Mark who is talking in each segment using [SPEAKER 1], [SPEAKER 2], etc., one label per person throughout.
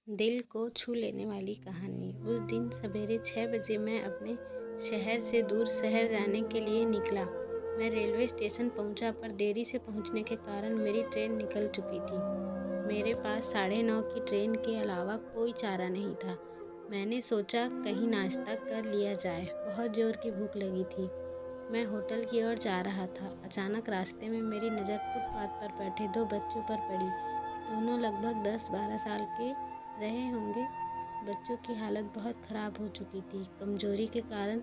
[SPEAKER 1] दिल को छू लेने वाली कहानी। उस दिन सवेरे 6 बजे मैं अपने शहर से दूर शहर जाने के लिए निकला। मैं रेलवे स्टेशन पहुंचा, पर देरी से पहुंचने के कारण मेरी ट्रेन निकल चुकी थी। मेरे पास 9:30 की ट्रेन के अलावा कोई चारा नहीं था। मैंने सोचा कहीं नाश्ता कर लिया जाए। बहुत ज़ोर की भूख लगी थी। मैं होटल की ओर जा रहा था। अचानक रास्ते में मेरी नज़र फुटपाथ पर बैठे 2 बच्चों पर पड़ी। दोनों लगभग 10-12 साल के रहे होंगे। बच्चों की हालत बहुत ख़राब हो चुकी थी। कमजोरी के कारण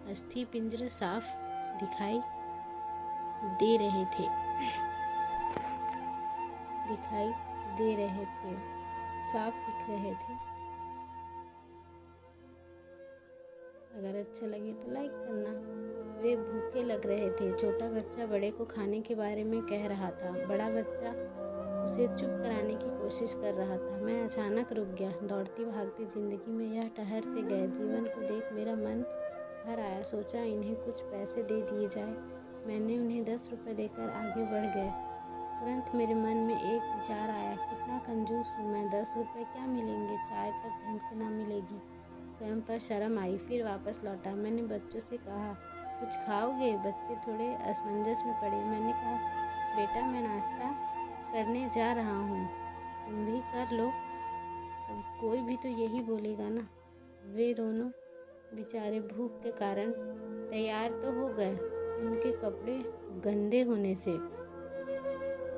[SPEAKER 1] अस्थि पिंजर साफ दिखाई दे रहे थे साफ दिख रहे थे। अगर अच्छा लगे तो लाइक करना। वे भूखे लग रहे थे। छोटा बच्चा बड़े को खाने के बारे में कह रहा था। बड़ा बच्चा उसे चुप कराने की कोशिश कर रहा था। मैं अचानक रुक गया। दौड़ती भागती जिंदगी में यह ठहर से गए जीवन को देख मेरा मन भर आया। सोचा इन्हें कुछ पैसे दे दिए जाए। मैंने उन्हें 10 रुपये देकर आगे बढ़ गए। तुरंत मेरे मन में एक विचार आया, कितना कंजूस हूँ मैं। 10 रुपये क्या मिलेंगे, चाय तक ढंग से ना मिलेगी। स्वयं पर शर्म आई। फिर वापस लौटा। मैंने बच्चों से कहा, कुछ खाओगे? बच्चे थोड़े असमंजस में पड़े। मैंने कहा, बेटा मैं नाश्ता करने जा रहा हूँ, तुम भी कर लो। अब कोई भी तो यही बोलेगा ना। वे दोनों बेचारे भूख के कारण तैयार तो हो गए, उनके कपड़े गंदे होने से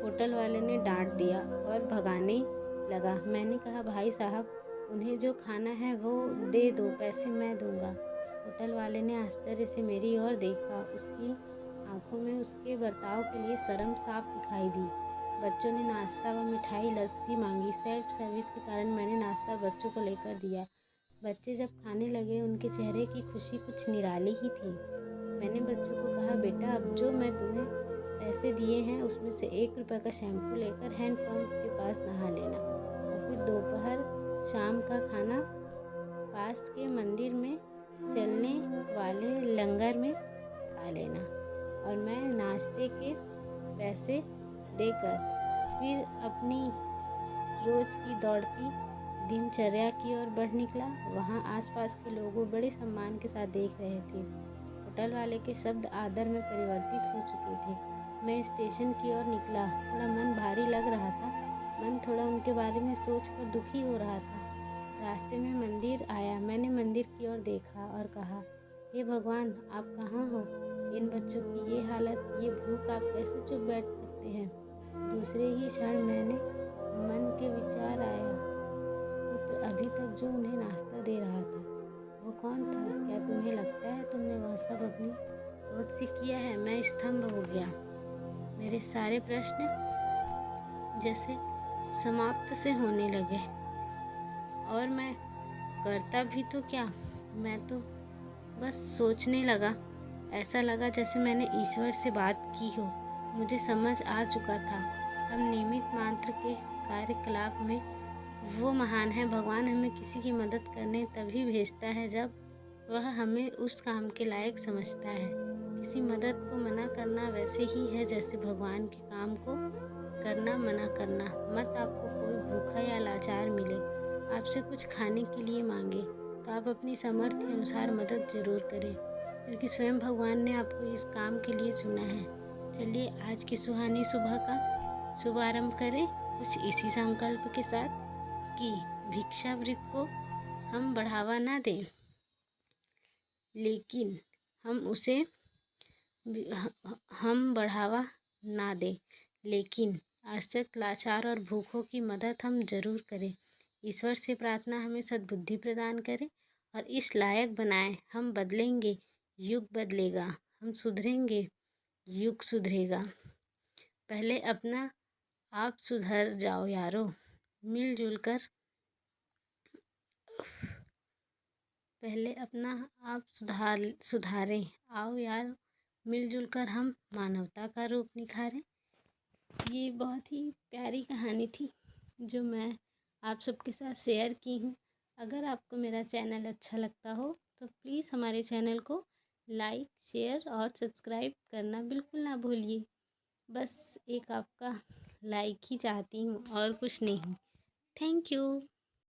[SPEAKER 1] होटल वाले ने डांट दिया और भगाने लगा। मैंने कहा, भाई साहब उन्हें जो खाना है वो दे दो, पैसे मैं दूंगा। होटल वाले ने आश्चर्य से मेरी ओर देखा। उसकी आंखों में उसके बर्ताव के लिए शर्म साफ दिखाई दी। बच्चों ने नाश्ता व मिठाई लस्सी मांगी। सेल्फ सर्विस के कारण मैंने नाश्ता बच्चों को लेकर दिया। बच्चे जब खाने लगे उनके चेहरे की खुशी कुछ निराली ही थी। मैंने बच्चों को कहा, बेटा अब जो मैं तुम्हें पैसे दिए हैं उसमें से 1 रुपये का शैम्पू लेकर हैंडपम्प के पास नहा लेना और फिर दोपहर शाम का खाना पास के मंदिर में चलने वाले लंगर में खा लेना। और मैं नाश्ते के पैसे देकर फिर अपनी रोज की दौड़ती दिनचर्या की ओर बढ़ निकला। वहाँ आसपास के लोग बड़े सम्मान के साथ देख रहे थे। होटल वाले के शब्द आदर में परिवर्तित हो चुके थे। मैं स्टेशन की ओर निकला। थोड़ा मन भारी लग रहा था। मन थोड़ा उनके बारे में सोचकर दुखी हो रहा था। रास्ते में मंदिर आया। मैंने मंदिर की ओर देखा और कहा, हे भगवान आप कहाँ हो? इन बच्चों की ये हालत, ये भूख, आप कैसे चुप बैठ सकते हैं? दूसरे ही क्षण मैंने मन के विचार आया, पुत्र अभी तक जो उन्हें नाश्ता दे रहा था वो कौन था? क्या तुम्हें लगता है तुमने वह सब अपनी सोच से किया है? मैं स्तंभ हो गया। मेरे सारे प्रश्न जैसे समाप्त से होने लगे और मैं करता भी तो क्या? मैं तो बस सोचने लगा। ऐसा लगा जैसे मैंने ईश्वर से बात की हो। मुझे समझ आ चुका था, हम नियमित मात्र के कार्यकलाप में वो महान है। भगवान हमें किसी की मदद करने तभी भेजता है जब वह हमें उस काम के लायक समझता है। किसी मदद को मना करना वैसे ही है जैसे भगवान के काम को करना मना करना। मत आपको कोई भूखा या लाचार मिले, आपसे कुछ खाने के लिए मांगे तो आप अपनी सामर्थ्य अनुसार मदद जरूर करें, क्योंकि स्वयं भगवान ने आपको इस काम के लिए चुना है। चलिए आज की सुहानी सुबह का शुभारंभ करें कुछ इसी संकल्प के साथ कि भिक्षावृत्ति को हम बढ़ावा ना दें, लेकिन हम बढ़ावा ना दें, लेकिन आश्रित, लाचार और भूखों की मदद हम जरूर करें। ईश्वर से प्रार्थना हमें सद्बुद्धि प्रदान करे और इस लायक बनाए। हम बदलेंगे, युग बदलेगा। हम सुधरेंगे, युग सुधरेगा। पहले अपना आप सुधर जाओ यारो, मिलजुल कर। पहले अपना आप सुधारें। आओ यार, मिलजुल कर हम मानवता का रूप निखारें। ये बहुत ही प्यारी कहानी थी जो मैं आप सबके साथ शेयर की हूँ। अगर आपको मेरा चैनल अच्छा लगता हो तो प्लीज़ हमारे चैनल को लाइक, शेयर और सब्सक्राइब करना बिल्कुल ना भूलिए। बस एक आपका लाइक ही चाहती हूँ और कुछ नहीं। Thank you.